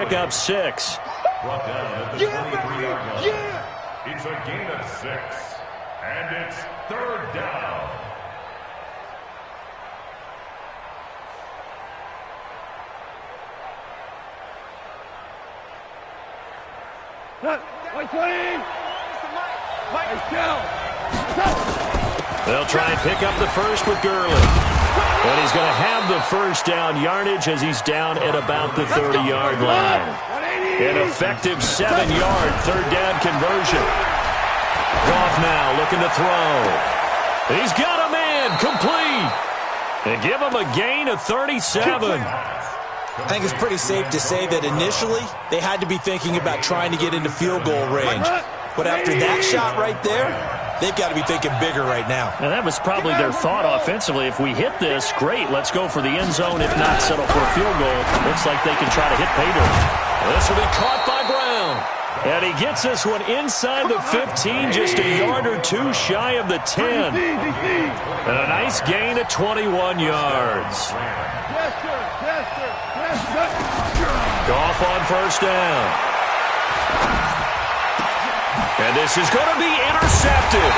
pick up 6. Brought down at the 23-yard line. It's a gain of 6. And it's 3rd down. They'll try and pick up the first with Gurley. And he's going to have the first down yardage as he's down at about the 30-yard line. An effective 7-yard 3rd down conversion. Goff now looking to throw. He's got a man complete. And give him a gain of 37. I think it's pretty safe to say that initially they had to be thinking about trying to get into field goal range. But after that shot right there, they've got to be thinking bigger right now. And that was probably their thought offensively. If we hit this, great. Let's go for the end zone. If not, settle for a field goal. Looks like they can try to hit pay dirt. This will be caught by Brown. And he gets this one inside the 15, just a yard or two shy of the 10. And a nice gain of 21 yards. Goff on first down. And this is going to be intercepted.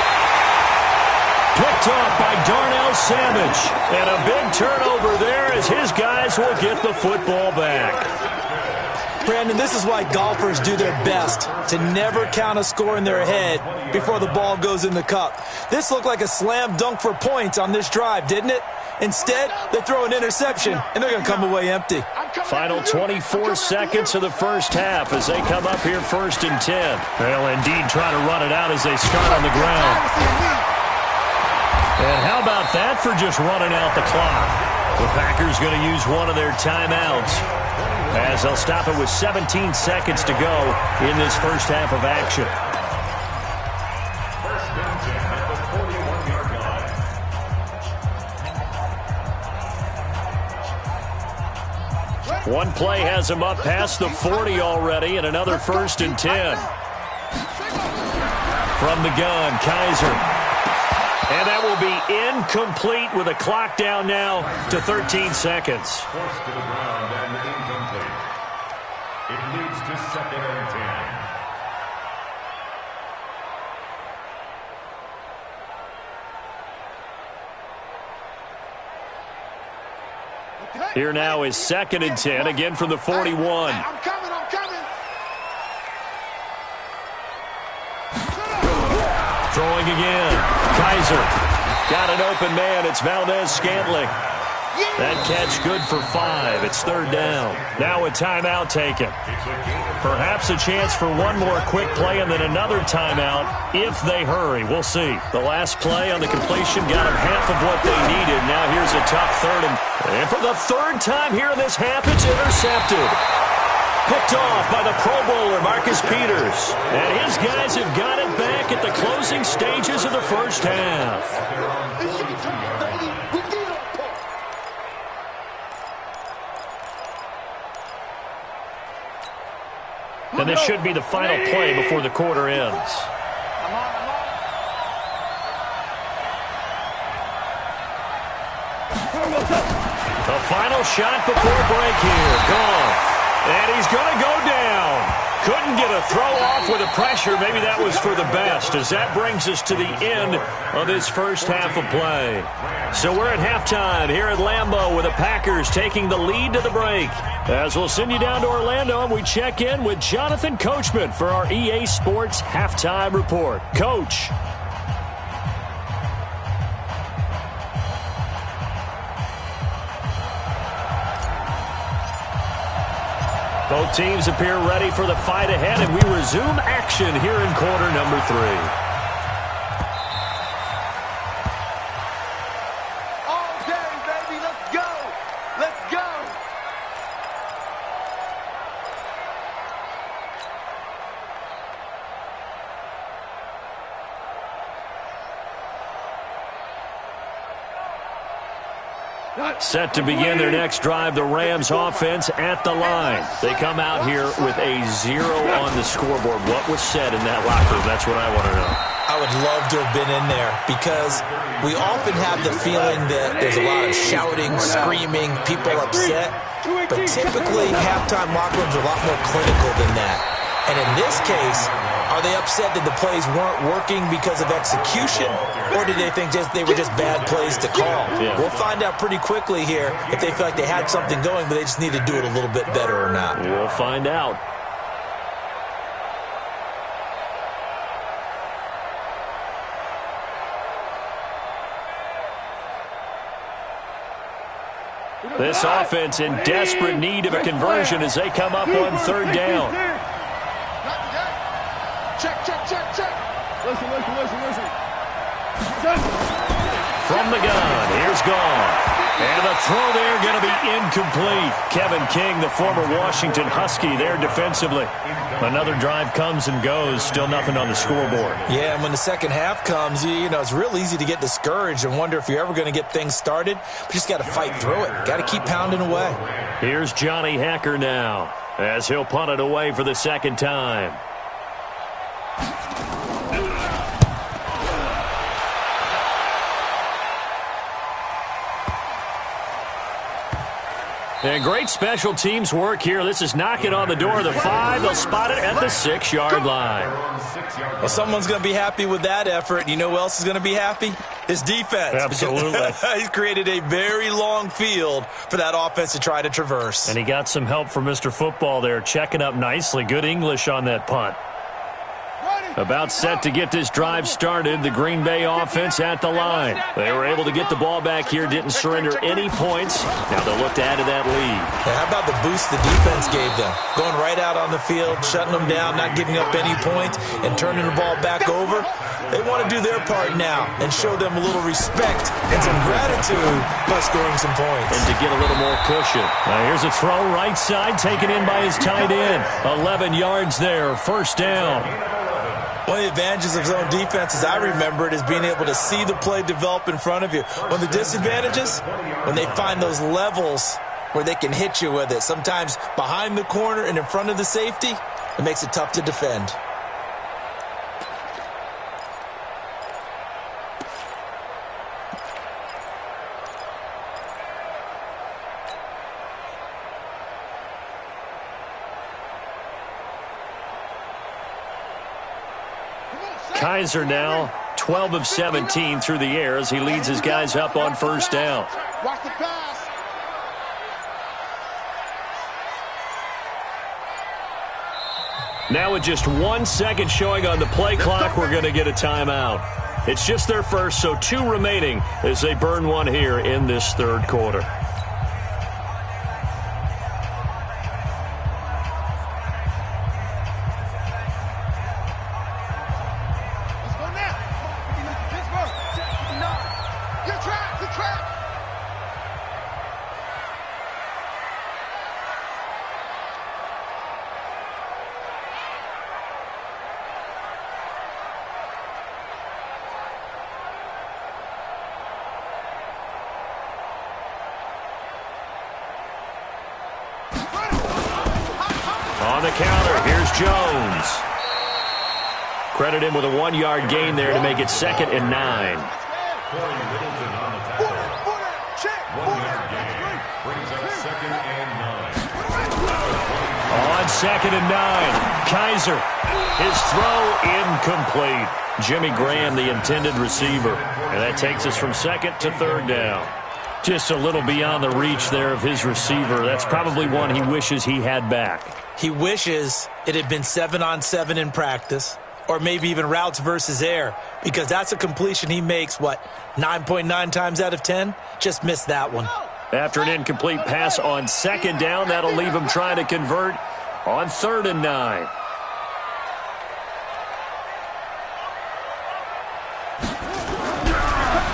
Picked off by Darnell Savage. And a big turnover there as his guys will get the football back. Brandon, this is why golfers do their best to never count a score in their head before the ball goes in the cup. This looked like a slam dunk for points on this drive, didn't it? Instead, they throw an interception, and they're going to come away empty. Final 24 seconds of the first half as they come up here 1st and 10. They'll indeed try to run it out as they start on the ground. And how about that for just running out the clock? The Packers going to use one of their timeouts as they'll stop it with 17 seconds to go in this first half of action. One play has him up past the 40 already, and another 1st and 10. From the gun, Kaiser. And that will be incomplete with a clock down now to 13 seconds. Forced to the ground and incomplete. It leads to 2nd and 10. Here now is 2nd and 10, again from the 41. I'm coming. Throwing again. Kaiser. Got an open man. It's Valdez-Scantling. That catch good for 5. It's 3rd down. Now a timeout taken. Perhaps a chance for one more quick play and then another timeout if they hurry. We'll see. The last play on the completion got them half of what they needed. Now here's a tough 3rd. And for the 3rd time here in this half, it's intercepted. Picked off by the Pro Bowler, Marcus Peters. And his guys have got it back at the closing stages of the first half. And this should be the final play before the quarter ends. The final shot before break here. Goff. And he's going to go down. Couldn't get a throw off with the pressure. Maybe that was for the best, as that brings us to the end of this first half of play. So we're at halftime here at Lambeau with the Packers taking the lead to the break. As we'll send you down to Orlando and we check in with Jonathan Coachman for our EA Sports Halftime Report. Coach. Both teams appear ready for the fight ahead, and we resume action here in quarter number 3. All day, baby. Let's go. Let's go. Set to begin their next drive, the Rams offense at the line. They come out here with a 0 on the scoreboard. What was said in that locker room? That's what I want to know. I would love to have been in there because we often have the feeling that there's a lot of shouting, screaming, people upset. But typically, halftime locker rooms are a lot more clinical than that. And in this case, are they upset that the plays weren't working because of execution, or did they think they were just bad plays to call? Yeah. We'll find out pretty quickly here if they feel like they had something going, but they just need to do it a little bit better or not. We'll find out. This offense in desperate need of a conversion as they come up on third down. Check. Listen. From the gun, here's Goff. And the throw there going to be incomplete. Kevin King, the former Washington Husky, there defensively. Another drive comes and goes, still nothing on the scoreboard. Yeah, and when the second half comes, you know, it's real easy to get discouraged and wonder if you're ever going to get things started. But you just got to fight through it. Got to keep pounding away. Here's Johnny Hacker now as he'll punt it away for the second time. And great special teams work here. This is knocking on the door of the 5. They'll spot it at the 6-yard line. Well, someone's going to be happy with that effort. You know who else is going to be happy? His defense. Absolutely. He's created a very long field for that offense to try to traverse. And he got some help from Mr. Football there, checking up nicely. Good English on that punt. About set to get this drive started, the Green Bay offense at the line. They were able to get the ball back here, didn't surrender any points. Now they'll look to add to that lead. Yeah, how about the boost the defense gave them? Going right out on the field, shutting them down, not giving up any points, and turning the ball back over. They want to do their part now and show them a little respect and some gratitude by scoring some points. And to get a little more cushion. Now here's a throw right side, taken in by his tight end. 11 yards there, first down. One of the advantages of zone defense, as I remember it, is being able to see the play develop in front of you. One of the disadvantages, when they find those levels where they can hit you with it, sometimes behind the corner and in front of the safety, it makes it tough to defend. Kaiser now 12 of 17 through the air as he leads his guys up on first down. Watch the pass. Now with just 1 second showing on the play clock, we're going to get a timeout. It's just their first, so 2 remaining as they burn one here in this third quarter. On the counter, here's Jones. Credit him with a 1-yard gain there to make it 2nd and 9. On 2nd and 9, Kaiser. His throw incomplete. Jimmy Graham, the intended receiver. And that takes us from 2nd to 3rd down. Just a little beyond the reach there of his receiver. That's probably one he wishes he had back. He wishes it had been 7-on-7 in practice, or maybe even routes versus air, because that's a completion he makes, 9.9 times out of 10? Just missed that one. After an incomplete pass on 2nd down, that'll leave him trying to convert on 3rd and 9.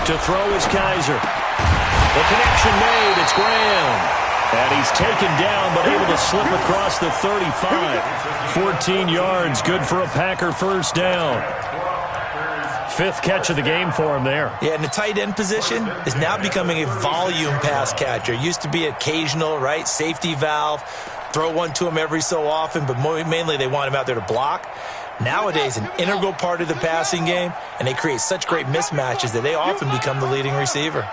To throw is Kaiser. The connection made. It's Graham. And he's taken down, but able to slip across the 35. 14 yards, good for a Packer first down. Fifth catch of the game for him there. Yeah, and the tight end position is now becoming a volume pass catcher. Used to be occasional, right, safety valve, throw one to him every so often, but mainly they want him out there to block. Nowadays, an integral part of the passing game, and they create such great mismatches that they often become the leading receiver.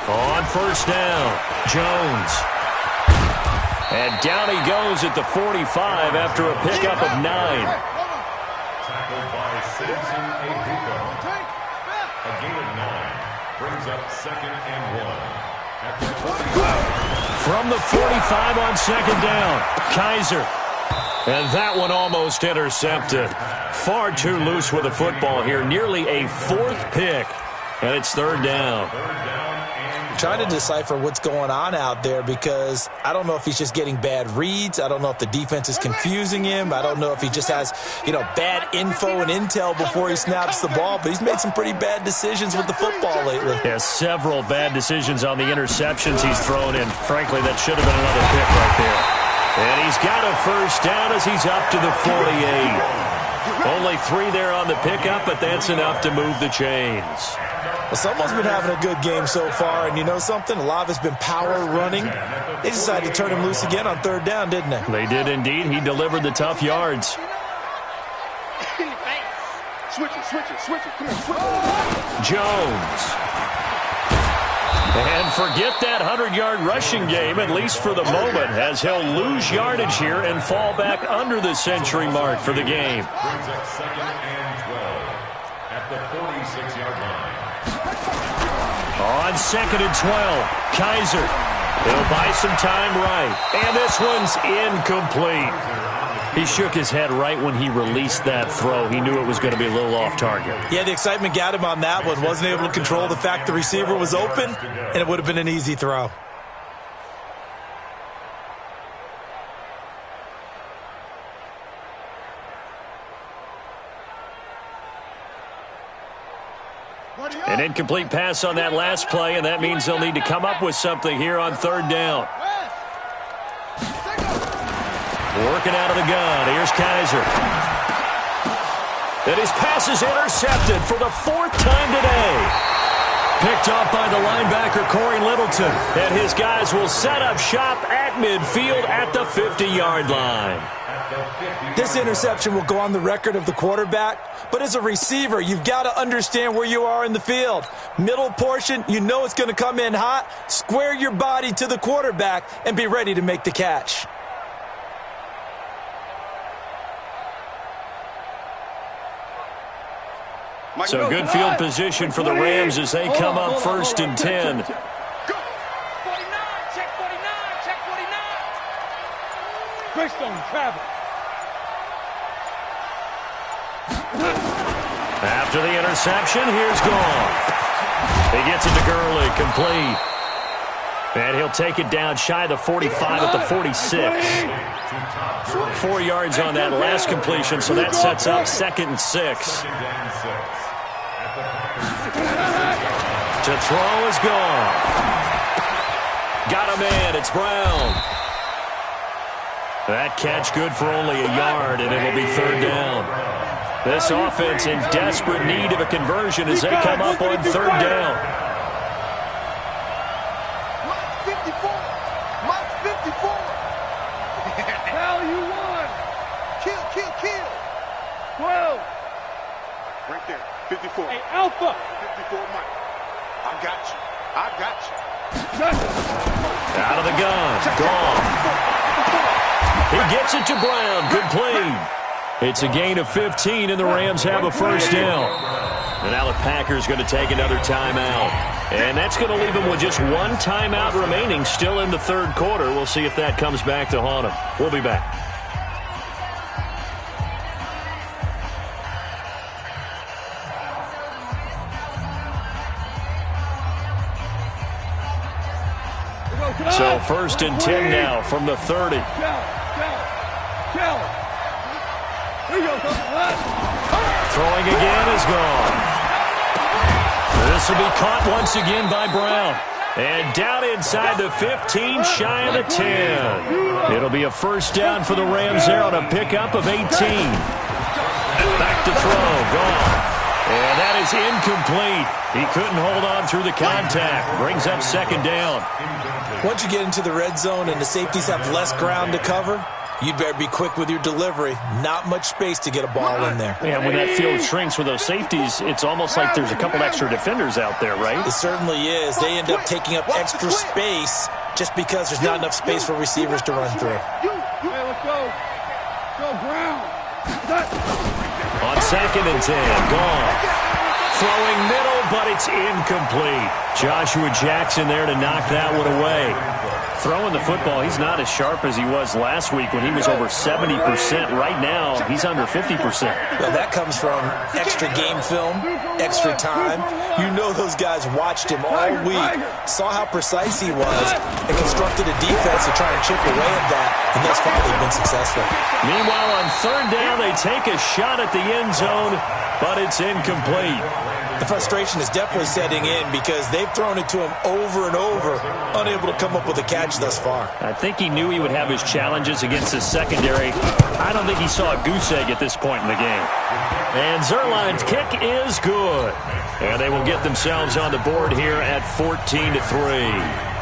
On first down, Jones. And down he goes at the 45 after a pickup of 9. Tackled by Citizen Abuko. A gain of 9 brings up 2nd and 1. At the 45. From the 45 on second down, Kaiser. And that one almost intercepted. Far too loose with the football here. Nearly a 4th pick. And it's 3rd down. Trying to decipher what's going on out there because I don't know if he's just getting bad reads. I don't know if the defense is confusing him. I don't know if he just has, bad info and intel before he snaps the ball. But he's made some pretty bad decisions with the football lately. Yeah, several bad decisions on the interceptions he's thrown in. Frankly, that should have been another pick right there. And he's got a first down as he's up to the 48. Only 3 there on the pickup, but that's enough to move the chains. Well, someone's been having a good game so far, and you know something? A lot of it's been power running. They decided to turn him loose again on 3rd down, didn't they? They did indeed. He delivered the tough yards. Switch it. Come on, switch it. Jones. And forget that 100-yard rushing game, at least for the moment, as he'll lose yardage here and fall back under the century mark for the game. Brings up 2nd and 12 at the 46-yard line. On 2nd and 12, Kaiser. He'll buy some time right. And this one's incomplete. He shook his head right when he released that throw. He knew it was going to be a little off target. Yeah, the excitement got him on that one. Wasn't able to control the fact the receiver was open, and it would have been an easy throw. An incomplete pass on that last play, and that means they'll need to come up with something here on 3rd down. Working out of the gun. Here's Kaiser. And his pass is intercepted for the 4th time today. Picked off by the linebacker, Corey Littleton. And his guys will set up shop at midfield at the 50-yard line. This interception will go on the record of the quarterback, but as a receiver, you've got to understand where you are in the field. Middle portion, you know it's going to come in hot. Square your body to the quarterback and be ready to make the catch. So good field position for the Rams as they come up 1st and 10. 49, check 49. Greystone, travel. After the interception, here's Goff. He gets it to Gurley, complete. And he'll take it down shy of the 45 at the 46. 4 yards on that last completion, so that sets up 2nd and 6. To throw is Goff. Got a man, it's Brown. That catch good for only a yard, and it'll be 3rd down. This offense in desperate need of a conversion as they come up on 3rd down. Mike 54. Hell, you won. Kill. 12. Right there, 54. Hey, Alpha. 54, Mike. I got you. Out of the gun, Goff. He gets it to Brown, complete. It's a gain of 15, and the Rams have a first down. And now the Packers going to take another timeout. And that's going to leave them with just 1 timeout remaining still in the 3rd quarter. We'll see if that comes back to haunt them. We'll be back. So 1st and 10 now from the 30. Throwing again is gone. This will be caught once again by Brown. And down inside the 15, shy of the 10. It'll be a first down for the Rams there on a pickup of 18. Back to throw, Goff. And that is incomplete. He couldn't hold on through the contact. Brings up second down. Once you get into the red zone and the safeties have less ground to cover, you'd better be quick with your delivery. Not much space to get a ball in there. Yeah, when that field shrinks with those safeties, it's almost like there's a couple extra defenders out there, right? It certainly is. They end up taking up extra space just because there's not enough space for receivers to run through. Hey, let's go. Go ground. On second and 10, gone. Throwing middle, but it's incomplete. Joshua Jackson there to knock that one away. Throwing the football, he's not as sharp as he was last week when he was over 70%. Right now, he's under 50%. Well, that comes from extra game film, extra time. You know those guys watched him all week, saw how precise he was, and constructed a defense to try and chip away at that, and thus far they've been successful. Meanwhile, on third down, they take a shot at the end zone, but it's incomplete. The frustration is definitely setting in because they've thrown it to him over and over, unable to come up with a catch thus far. I think he knew he would have his challenges against his secondary. I don't think he saw a goose egg at this point in the game. And Zerline's kick is good. And they will get themselves on the board here at 14-3.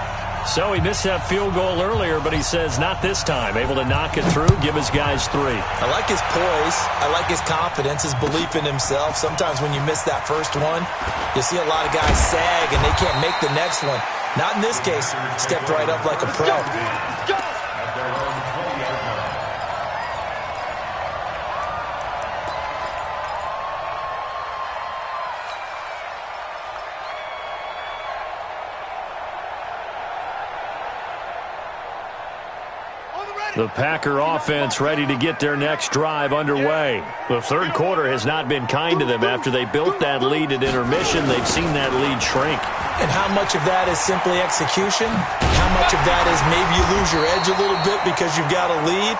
So he missed that field goal earlier, but he says not this time. Able to knock it through, give his guys 3. I like his poise. I like his confidence, his belief in himself. Sometimes when you miss that first one, you see a lot of guys sag and they can't make the next one. Not in this case. Stepped right up like a pro. The Packer offense ready to get their next drive underway. The third quarter has not been kind to them. After they built that lead at intermission, they've seen that lead shrink. And how much of that is simply execution? How much of that is maybe you lose your edge a little bit because you've got a lead?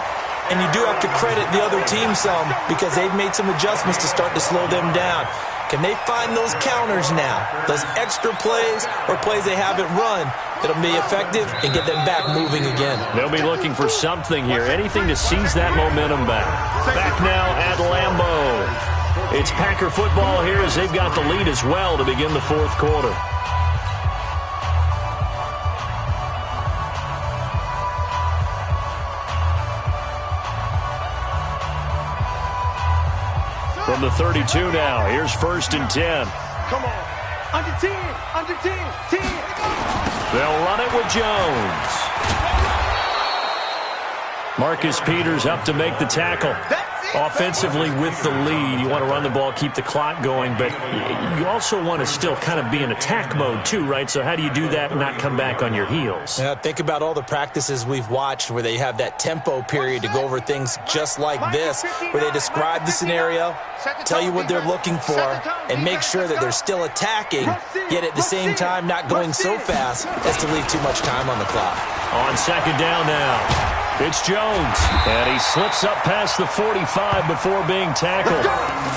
And you do have to credit the other team some because they've made some adjustments to start to slow them down. Can they find those counters now? Those extra plays or plays they haven't run that'll be effective and get them back moving again? They'll be looking for something here, anything to seize that momentum back. Back now at Lambeau. It's Packer football here as they've got the lead as well to begin the fourth quarter. From the 32 now, here's 1st and 10. Come on. Under 10. Under 10. 10. They'll run it with Jones. Marcus Peters up to make the tackle. Offensively with the lead, you want to run the ball, keep the clock going, but you also want to still kind of be in attack mode too, right? So how do you do that and not come back on your heels? Yeah, think about all the practices we've watched where they have that tempo period to go over things just like this, where they describe the scenario, tell you what they're looking for, and make sure that they're still attacking, yet at the same time not going so fast as to leave too much time on the clock. On second down now. It's Jones, and he slips up past the 45 before being tackled.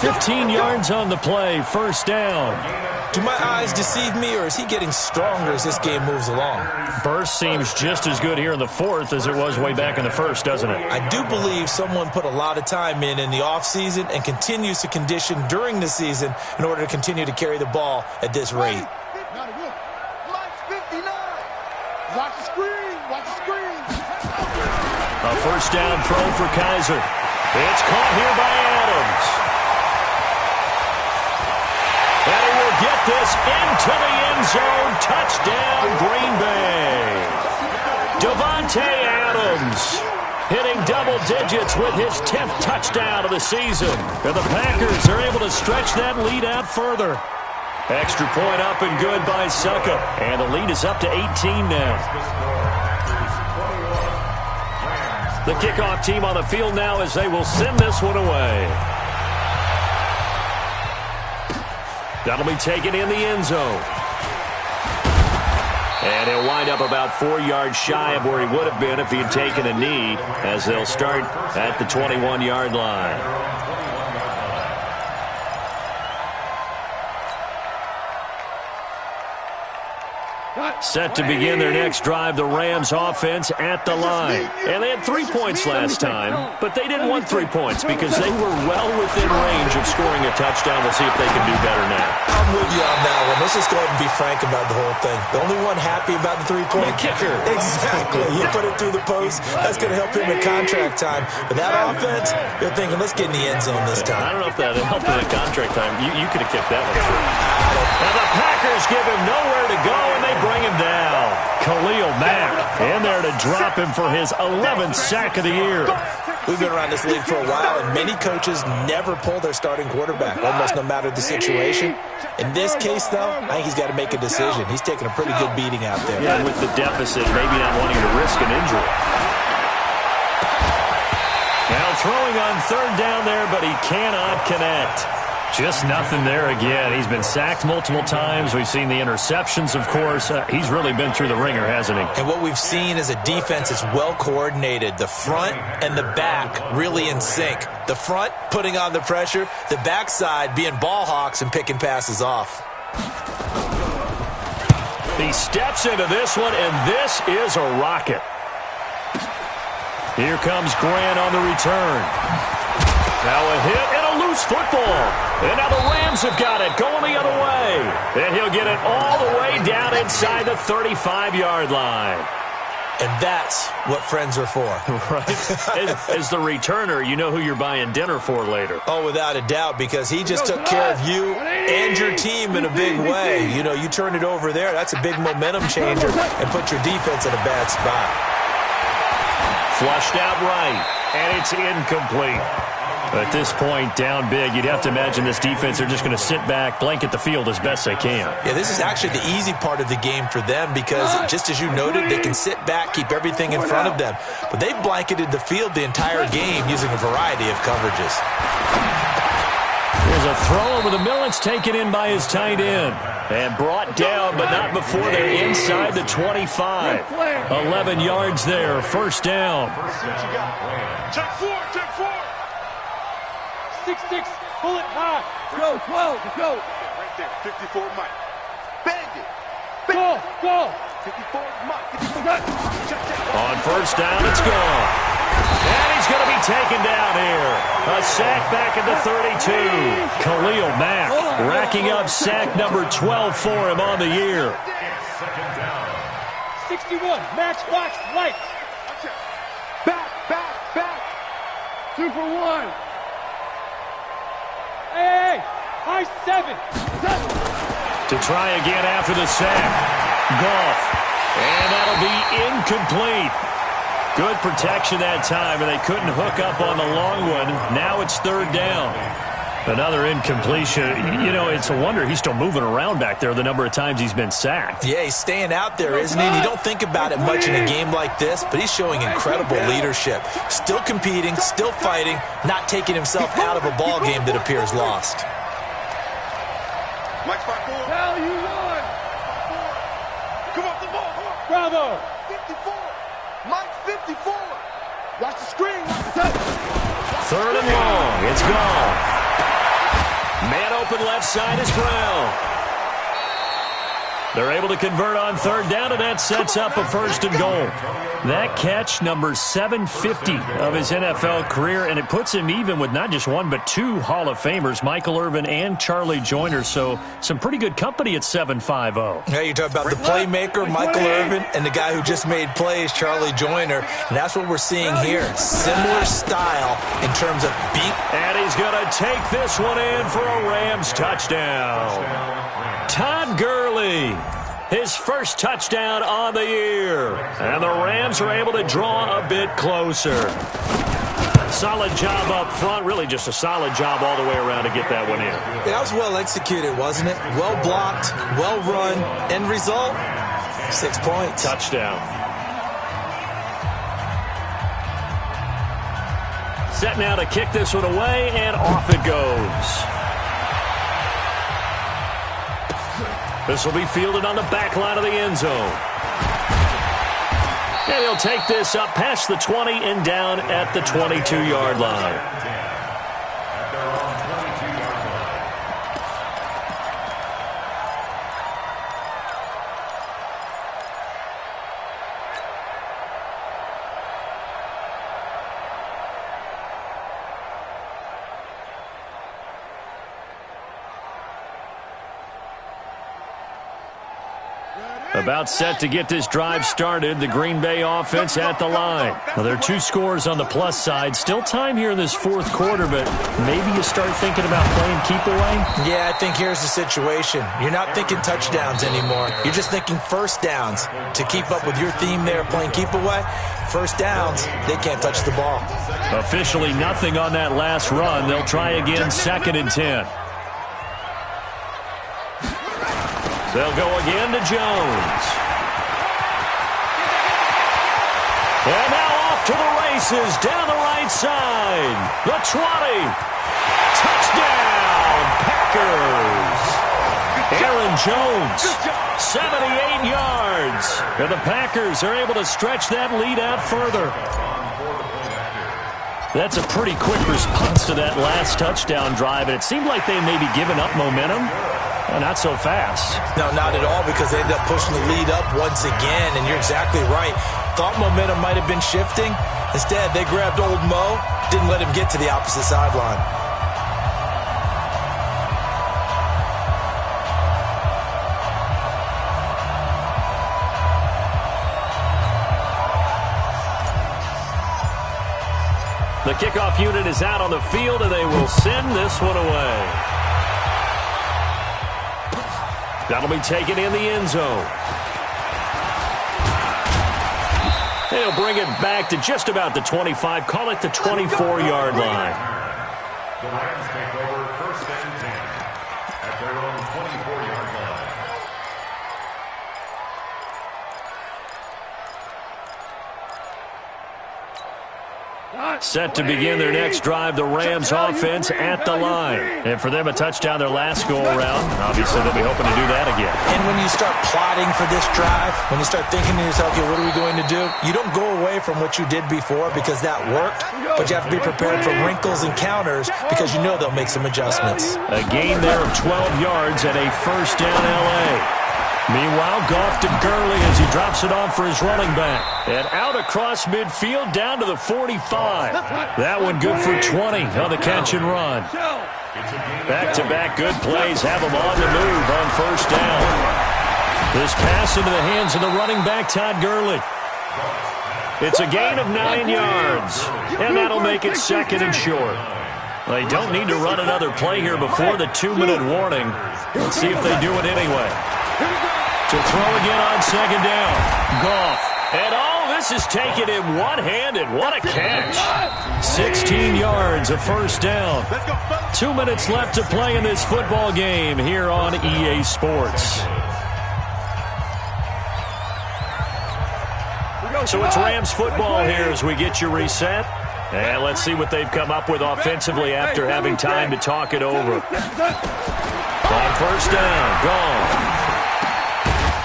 15 yards on the play, 1st down. Do my eyes deceive me, or is he getting stronger as this game moves along? Burst seems just as good here in the 4th as it was way back in the 1st, doesn't it? I do believe someone put a lot of time in the offseason and continues to condition during the season in order to continue to carry the ball at this rate. Lights 59. Watch the screen. Watch the screen. A 1st down throw for Kaiser. It's caught here by Adams. And he will get this into the end zone. Touchdown, Green Bay. Davante Adams hitting double digits with his 10th touchdown of the season. And the Packers are able to stretch that lead out further. Extra point up and good by Suckup. And the lead is up to 18 now. The kickoff team on the field now as they will send this one away. That'll be taken in the end zone. And he'll wind up about 4 yards shy of where he would have been if he had taken a knee, as they'll start at the 21-yard line. Set to begin their next drive, the Rams offense at the line. And they had 3 points last time, but they didn't want 3 points because they were well within range of scoring a touchdown. We'll see if they can do better now. I'm with you on that one. Let's just go ahead and be frank about the whole thing. The only one happy about the 3-point kicker. Exactly. You put it through the post. That's going to help him in contract time. But that offense, you're thinking, let's get in the end zone this time. I don't know if that helped in the contract time. You could have kicked that one through. Now the Packers give him nowhere to go, and they bring him down. Khalil Mack in there to drop him for his 11th sack of the year. We've been around this league for a while, and many coaches never pull their starting quarterback, almost no matter the situation. In this case, though, I think he's got to make a decision. He's taking a pretty good beating out there. Yeah, with the deficit, maybe not wanting to risk an injury. Now throwing on third down there, but he cannot connect. Just nothing there again. He's been sacked multiple times. We've seen the interceptions, of course. He's really been through the ringer, hasn't he? And what we've seen is a defense that's well coordinated. The front and the back really in sync. The front putting on the pressure, the backside being ball hawks and picking passes off. He steps into this one, and this is a rocket. Here comes Grant on the return. Now a hit and a loose football. And now the Rams have got it going the other way. And he'll get it all the way down inside the 35-yard line. And that's what friends are for. Right? As the returner, you know who you're buying dinner for later. Oh, without a doubt, because he just took care of you and your team in a big way. You know, you turn it over there, that's a big momentum changer and put your defense in a bad spot. Flushed out right, and it's incomplete. At this point, down big, you'd have to imagine this defense, they're just going to sit back, blanket the field as best they can. Yeah, this is actually the easy part of the game for them because, just as you noted, they can sit back, keep everything in front of them. But they've blanketed the field the entire game using a variety of coverages. There's a throw over the middle. It's taken in by his tight end. And brought down, but not before they're inside the 25. 11 yards there, first down. Check four. 6-6, pull it high. Go, 12, go. Right there, 54 Mike. Bang it. Go. 54 Mike. On first down, it's gone. And he's going to be taken down here. A sack back at the 32. Khalil Mack racking up sack number 12 for him on the year. 61, matchbox lights. Back. 2 for 1. Hey, high 7. To try again after the sack. Goff. And that'll be incomplete. Good protection that time, and they couldn't hook up on the long one. Now it's third down. Another incompletion. You know, it's a wonder he's still moving around back there the number of times he's been sacked. Yeah, he's staying out there, isn't he? And you don't think about it much in a game like this, but he's showing incredible leadership. Still competing, still fighting, not taking himself out of a ball game that appears lost. Mike 5-4. Hell, you won. Come off the ball. Bravo. 54. Mike 54. Watch the screen. Third and long. It's gone. Man open left side is Brown. They're able to convert on third down, and that sets up a first and goal. That catch, number 750 of his NFL career, and it puts him even with not just one but two Hall of Famers, Michael Irvin and Charlie Joyner. So some pretty good company at 750. Yeah, you talk about the playmaker, Michael Irvin, and the guy who just made plays, Charlie Joyner. And that's what we're seeing here. Similar style in terms of beat. And he's going to take this one in for a Rams touchdown. Todd Gurley, his first touchdown on the year. And the Rams are able to draw a bit closer. Solid job up front, really just a solid job all the way around to get that one in. That was well executed, wasn't it? Well blocked, well run. End result, 6 points. Touchdown. Set now to kick this one away, and off it goes. This will be fielded on the back line of the end zone. And he'll take this up past the 20 and down at the 22-yard line. About set to get this drive started, the Green Bay offense at the line. Now, there are 2 scores on the plus side. Still time here in this fourth quarter, but maybe you start thinking about playing keep away? Yeah, I think here's the situation. You're not thinking touchdowns anymore. You're just thinking first downs. To keep up with your theme there, playing keep away, first downs, they can't touch the ball. Officially nothing on that last run. They'll try again, 2nd and 10. They'll go again to Jones. And now off to the races down the right side. The 20. Touchdown, Packers. Aaron Jones, 78 yards. And the Packers are able to stretch that lead out further. That's a pretty quick response to that last touchdown drive, and it seemed like they may be giving up momentum. Not so fast. No, not at all, because they ended up pushing the lead up once again, and you're exactly right. Thought momentum might have been shifting. Instead, they grabbed old Mo, didn't let him get to the opposite sideline. The kickoff unit is out on the field, and they will send this one away. That'll be taken in the end zone. They'll bring it back to just about the 25. Call it the 24-yard line. The Rams take over 1st and 10 at their own 24-yard line. Set to begin their next drive, the Rams offense at the line. And for them, a touchdown their last go-around. Obviously, they'll be hoping to do that again. And when you start plotting for this drive, when you start thinking to yourself, okay, what are we going to do? You don't go away from what you did before because that worked, but you have to be prepared for wrinkles and counters because you know they'll make some adjustments. A gain there of 12 yards and a first down L.A. Meanwhile, Goff to Gurley as he drops it off for his running back. And out across midfield down to the 45. That one good for 20 on the catch and run. Back-to-back good plays have them on the move on first down. This pass into the hands of the running back, Todd Gurley. It's a gain of 9 yards, and that'll make it 2nd and short. They don't need to run another play here before the 2-minute warning. Let's see if they do it anyway. To throw again on 2nd down. Goff. And this is taken in one-handed. What a catch. 16 yards, a first down. 2 minutes left to play in this football game here on EA Sports. So it's Rams football here as we get you reset. And let's see what they've come up with offensively after having time to talk it over. On first down, Goff.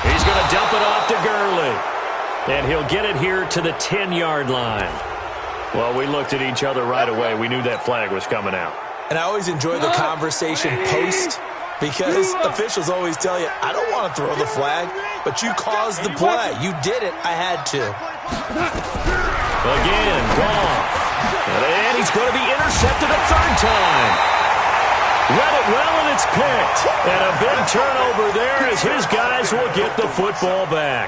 He's going to dump it off to Gurley. And he'll get it here to the 10-yard line. Well, we looked at each other right away. We knew that flag was coming out. And I always enjoy the conversation post because officials always tell you, I don't want to throw the flag, but you caused the play. You did it. I had to. Again, Goff. And he's going to be intercepted a 3rd time. Read it well, and it's picked. And a big turnover there as his guys will get the football back.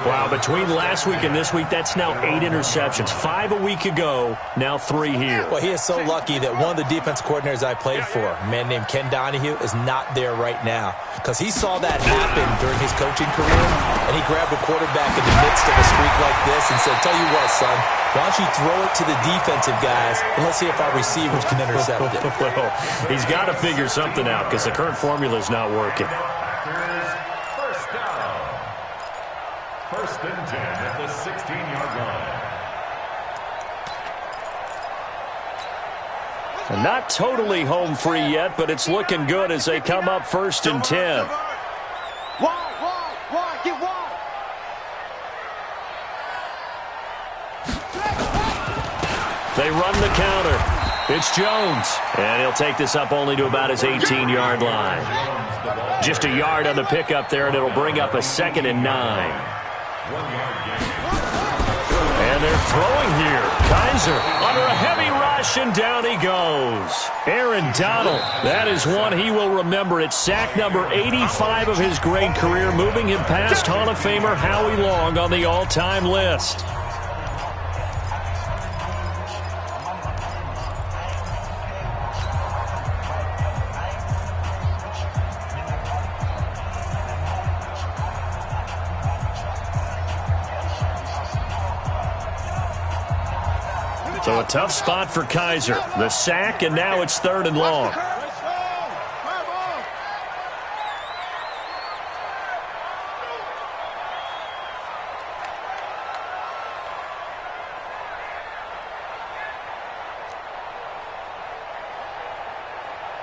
Wow, between last week and this week, that's now 8 interceptions. 5 a week ago, now 3 here. Well, he is so lucky that one of the defense coordinators I played for, a man named Ken Donahue, is not there right now. Because he saw that happen during his coaching career, and he grabbed a quarterback in the midst of a streak like this and said, tell you what, son, why don't you throw it to the defensive guys, and let's see if our receivers can intercept it. Well, he's got to figure something out because the current formula is not working. First down. 1st and 10 at the 16-yard line. And not totally home free yet, but it's looking good as they come up 1st and 10. Wide, get wide. They run the counter. It's Jones. And he'll take this up only to about his 18-yard line. Just a yard on the pickup there, and it'll bring up a 2nd and 9. And they're throwing here. Kaiser under a heavy rush. possession. Down he goes. Aaron Donald, that is one he will remember. It's sack number 85 of his great career, moving him past Hall of Famer Howie Long on the all-time list. So a tough spot for Kaiser. The sack, and now it's 3rd and long.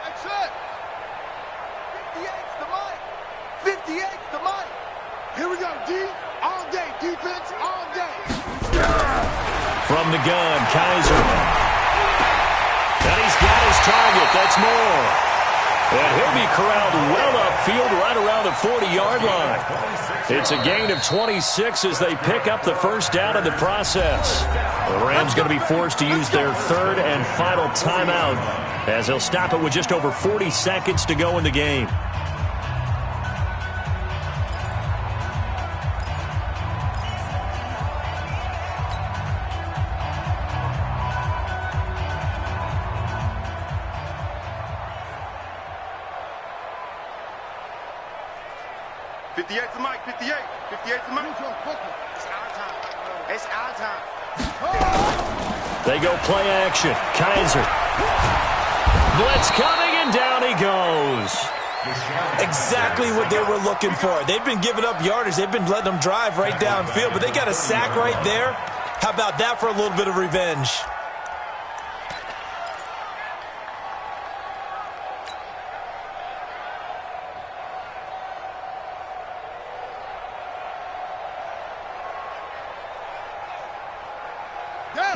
That's it. 58's the mic. 58's the mic. Here we go, D. All day. Defense all day. From the gun, Kaiser. And he's got his target. That's more. And he'll be corralled well upfield right around the 40-yard line. It's a gain of 26 as they pick up the first down in the process. The Rams going to be forced to use their 3rd and final timeout as they'll stop it with just over 40 seconds to go in the game. It's our time. They go play action. Kaiser. Blitz coming, and down he goes. Exactly what they were looking for. They've been giving up yardage. They've been letting them drive right downfield, but they got a sack right there. How about that for a little bit of revenge?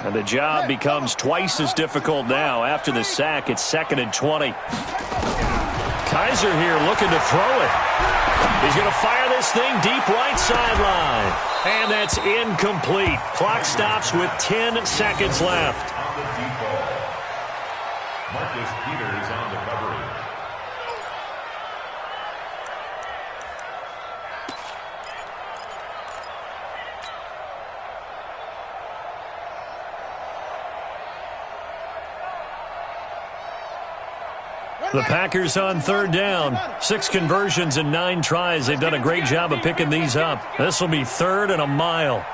And the job becomes twice as difficult now. After the sack, it's 2nd and 20. Kaiser here looking to throw it. He's going to fire this thing deep right sideline. And that's incomplete. Clock stops with 10 seconds left. On the default, Marcus Peters on the coverage. The Packers on 3rd down. 6 conversions and 9 tries. They've done a great job of picking these up. This will be 3rd and a mile.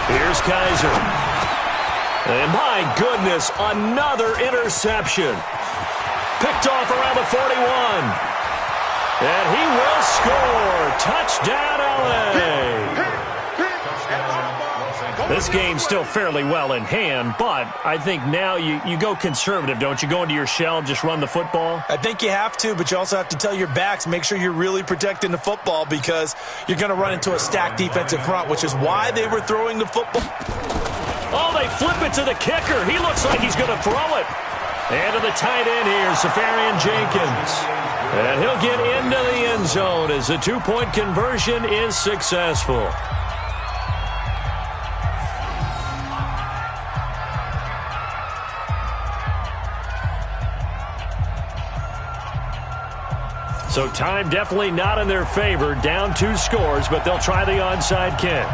Here's Kaiser. And my goodness, another interception. Picked off around the 41. And he will score. Touchdown, LA. This game's still fairly well in hand, but I think now you go conservative, don't you? Go into your shell and just run the football? I think you have to, but you also have to tell your backs, make sure you're really protecting the football because you're going to run into a stacked defensive front, which is why they were throwing the football. Oh, they flip it to the kicker. He looks like he's going to throw it. And to the tight end here, Safarian Jenkins. And he'll get into the end zone as the 2-point conversion is successful. So time definitely not in their favor. Down 2 scores, but they'll try the onside kick.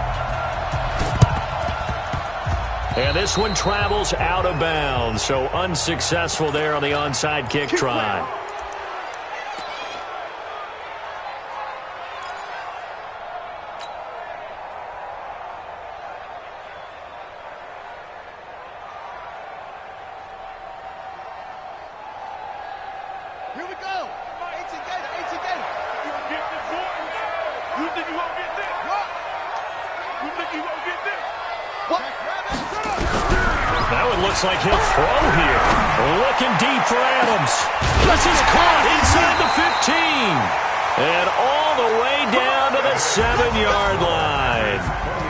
And this one travels out of bounds. So unsuccessful there on the onside kick try. Here we go. 18 Gator. You gonna get this one? You think you gonna get this? What? You think you gonna get this? What? Now it looks like he'll throw here. Looking deep for Adams. This is caught inside the 15. And all the way down to the 7-yard line.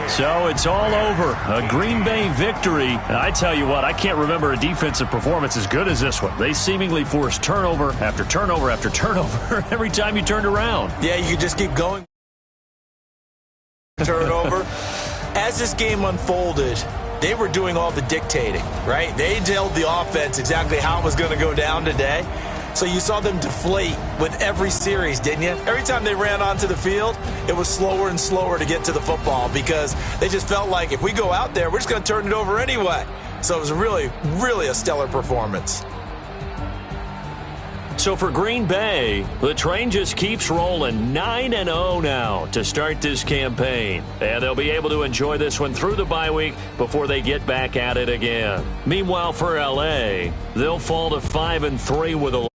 So it's all over. A Green Bay victory. And I tell you what, I can't remember a defensive performance as good as this one. They seemingly forced turnover after turnover after turnover every time you turned around. Yeah, you could just keep going. Turnover. As as this game unfolded, they were doing all the dictating, right? They told the offense exactly how it was going to go down today. So you saw them deflate with every series, didn't you? Every time they ran onto the field, it was slower and slower to get to the football because they just felt like if we go out there, we're just going to turn it over anyway. So it was really, really a stellar performance. So for Green Bay, the train just keeps rolling 9-0 now to start this campaign. And they'll be able to enjoy this one through the bye week before they get back at it again. Meanwhile, for L.A., they'll fall to 5-3 with a